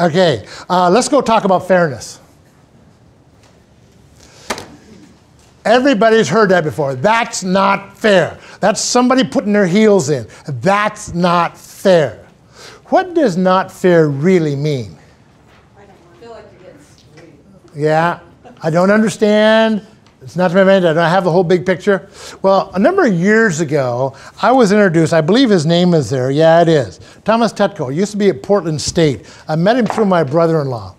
Okay, let's go talk about fairness. Everybody's heard that before. That's not fair. That's somebody putting their heels in. That's not fair. What does not fair really mean? I feel like you're getting screwed. Yeah, I don't understand. It's not to my advantage. I don't have the whole big picture. Well, a number of years ago, I was introduced. I believe his name is there. Yeah, it is. Thomas Tetko. He used to be at Portland State. I met him through my brother-in-law.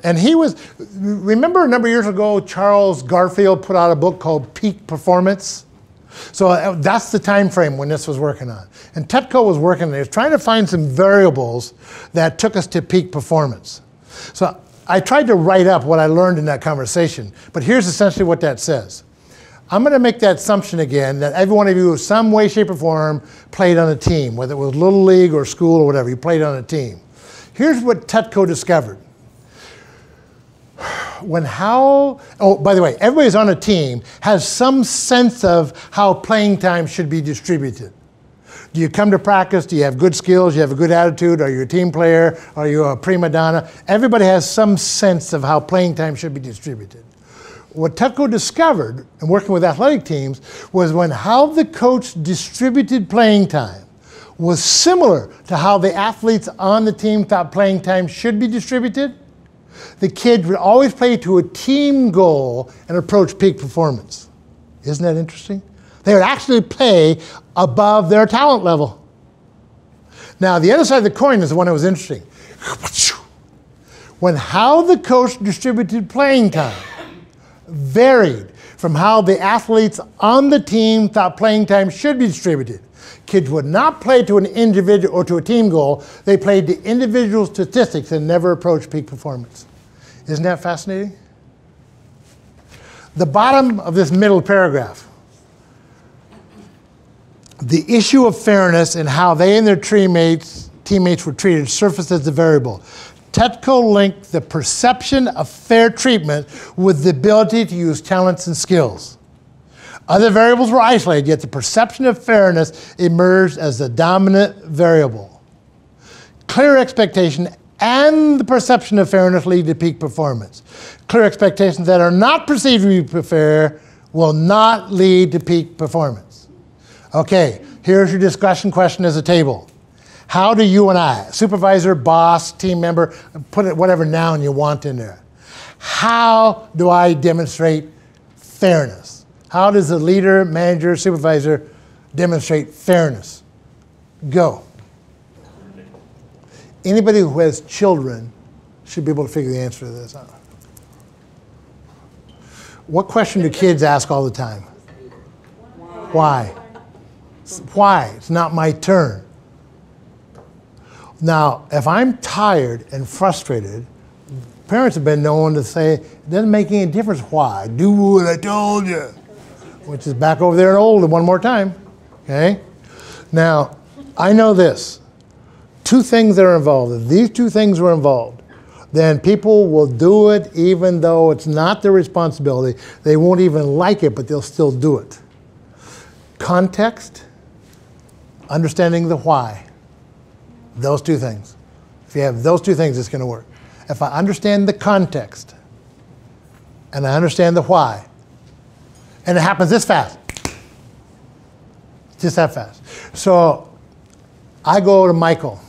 And he was, remember a number of years ago, Charles Garfield put out a book called Peak Performance? So that's the time frame when this was working on. And Tetko was working on it. He was trying to find some variables that took us to peak performance. So I tried to write up what I learned in that conversation, but here's essentially what that says. I'm going to make that assumption again that every one of you in some way, shape, or form played on a team, whether it was Little League or school or whatever, you played on a team. Here's what Tetko discovered. Oh, by the way, everybody's on a team has some sense of how playing time should be distributed. Do you come to practice? Do you have good skills? Do you have a good attitude? Are you a team player? Are you a prima donna? Everybody has some sense of how playing time should be distributed. What Tetko discovered in working with athletic teams was when how the coach distributed playing time was similar to how the athletes on the team thought playing time should be distributed, the kids would always play to a team goal and approach peak performance. Isn't that interesting? They would actually play above their talent level. Now, the other side of the coin is the one that was interesting. When how the coach distributed playing time varied from how the athletes on the team thought playing time should be distributed. Kids would not play to an individual or to a team goal. They played to individual statistics and never approached peak performance. Isn't that fascinating? The bottom of this middle paragraph. The issue of fairness and how they and their teammates were treated surfaced as the variable. Tetko linked the perception of fair treatment with the ability to use talents and skills. Other variables were isolated, yet the perception of fairness emerged as the dominant variable. Clear expectation and the perception of fairness lead to peak performance. Clear expectations that are not perceived to be fair will not lead to peak performance. Okay, here's your discussion question as a table. How do you and I, supervisor, boss, team member, put it whatever noun you want in there, how do I demonstrate fairness? How does the leader, manager, supervisor demonstrate fairness? Go. Anybody who has children should be able to figure the answer to this out. What question do kids ask all the time? Why? Why? It's not my turn. Now, if I'm tired and frustrated, parents have been known to say, it doesn't make any difference why. Do what I told you. Which is back over there in old one more time. Okay? Now, I know this. Two things that are involved. If these two things are involved, then people will do it even though it's not their responsibility. They won't even like it, but they'll still do it. Context, understanding the why. Those two things. If you have those two things, it's going to work. If I understand the context and I understand the why, and it happens this fast, just that fast. So I go to Michael.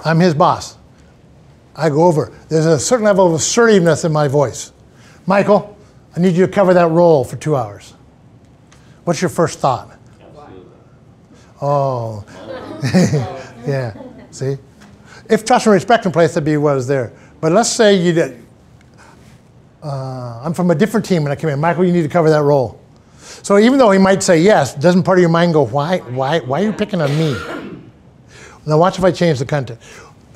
I'm his boss. I go over. There's a certain level of assertiveness in my voice. Michael, I need you to cover that role for 2 hours. What's your first thought? Oh, yeah, see? If trust and respect in place, that'd be what is there. But let's say you did, I'm from a different team and I come in, Michael, you need to cover that role. So even though he might say yes, doesn't part of your mind go, why are you picking on me? Now watch if I change the content.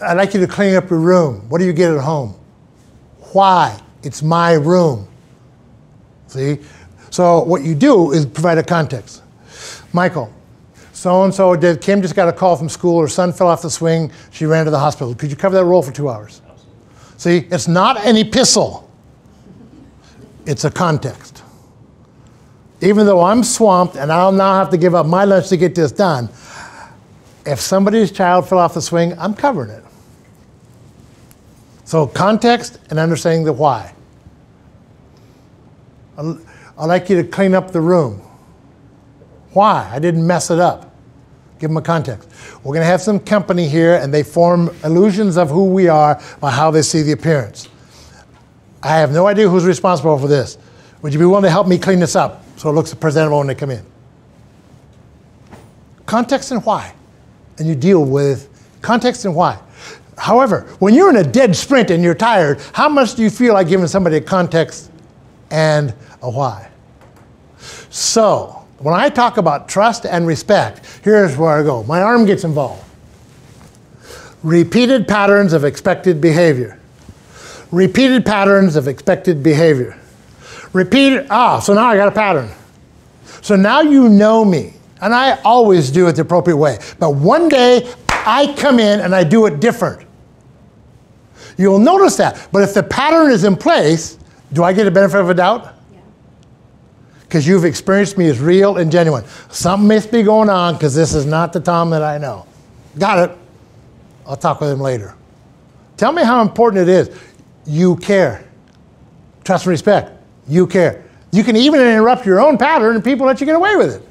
I'd like you to clean up your room. What do you get at home? Why? It's my room. See? So what you do is provide a context. Michael, so-and-so did, Kim just got a call from school, her son fell off the swing, she ran to the hospital. Could you cover that role for 2 hours? See, it's not an epistle. It's a context. Even though I'm swamped and I'll now have to give up my lunch to get this done, If somebody's child fell off the swing, I'm covering it. So context and understanding the why. I'd like you to clean up the room. Why? I didn't mess it up. Give them a context. We're going to have some company here, and they form illusions of who we are by how they see the appearance. I have no idea who's responsible for this. Would you be willing to help me clean this up so it looks presentable when they come in? Context and why. And you deal with context and why. However, when you're in a dead sprint and you're tired, how much do you feel like giving somebody a context and a why? So, when I talk about trust and respect, here's where I go. My arm gets involved. Repeated patterns of expected behavior. Repeated patterns of expected behavior. Repeated, so now I got a pattern. So now you know me. And I always do it the appropriate way. But one day, I come in and I do it different. You'll notice that. But if the pattern is in place, do I get a benefit of a doubt? Yeah. Because you've experienced me as real and genuine. Something must be going on because this is not the Tom that I know. Got it. I'll talk with him later. Tell me how important it is. You care. Trust and respect. You care. You can even interrupt your own pattern and people let you get away with it.